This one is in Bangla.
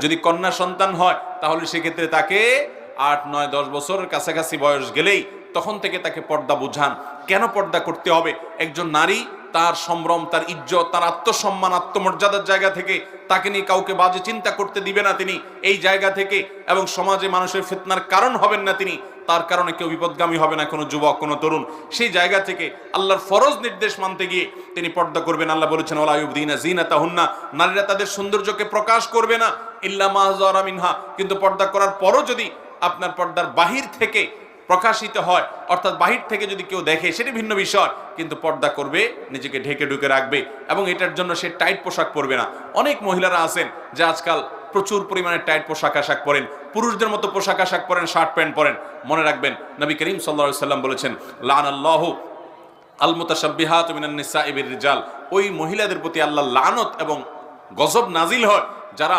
যদি কন্যা সন্তান হয় তাহলে সেক্ষেত্রে তাকে 8, 9, 10 বছরের কাছাকাছি বয়স গেলেই তখন থেকে তাকে পর্দা বুঝান। কেন পর্দা করতে হবে? একজন নারী তার সম্ভ্রম, তার ইজ্জত, তার আত্মসম্মান, আত্মমর্যাদার জায়গা থেকে তাকে নিয়ে কাউকে বাজে চিন্তা করতে দিবে না তিনি এই জায়গা থেকে, এবং সমাজে মানুষের ফিতনার কারণ হবেন না তিনি, তার কারণে কেউ বিপদগামী হবে না, কোনো যুবক, কোনো তরুণ। সেই জায়গা থেকে আল্লাহর ফরজ নির্দেশ মানতে গিয়ে তিনি পর্দা করবেন। আল্লাহ বলেছেন ওয়ালা ইউবদিনা যিনাতাহুন্না, নারীরা তাদের সৌন্দর্যকে প্রকাশ করবে না ইল্লা মা যারা মিনহা, কিন্তু পর্দা করার পরও যদি আপনার পর্দার বাহির থেকে প্রকাশিত হয়, অর্থাৎ বাহির থেকে যদি কেউ দেখে সেটা ভিন্ন বিষয়, কিন্তু পর্দা করবে, নিজেকে ঢেকে ঢুকে রাখবে, এবং এটার জন্য সে টাইট পোশাক পরবে না। অনেক মহিলারা আছেন যে আজকাল প্রচুর পরিমাণে টাইট পোশাক আশাক পরেন, পুরুষদের মতো পোশাক আশাক পরেন, শার্ট প্যান্ট পরেন। মনে রাখবেন নবী করিম সাল্লাল্লাহু আলাইহি সাল্লাম বলেছেন লানাল্লাহু আল মুতাশাব্বিহাতু মিনান নিসাই বির রিজাল, ওই মহিলাদের প্রতি আল্লাহ লানত এবং গজব নাজিল হয় যারা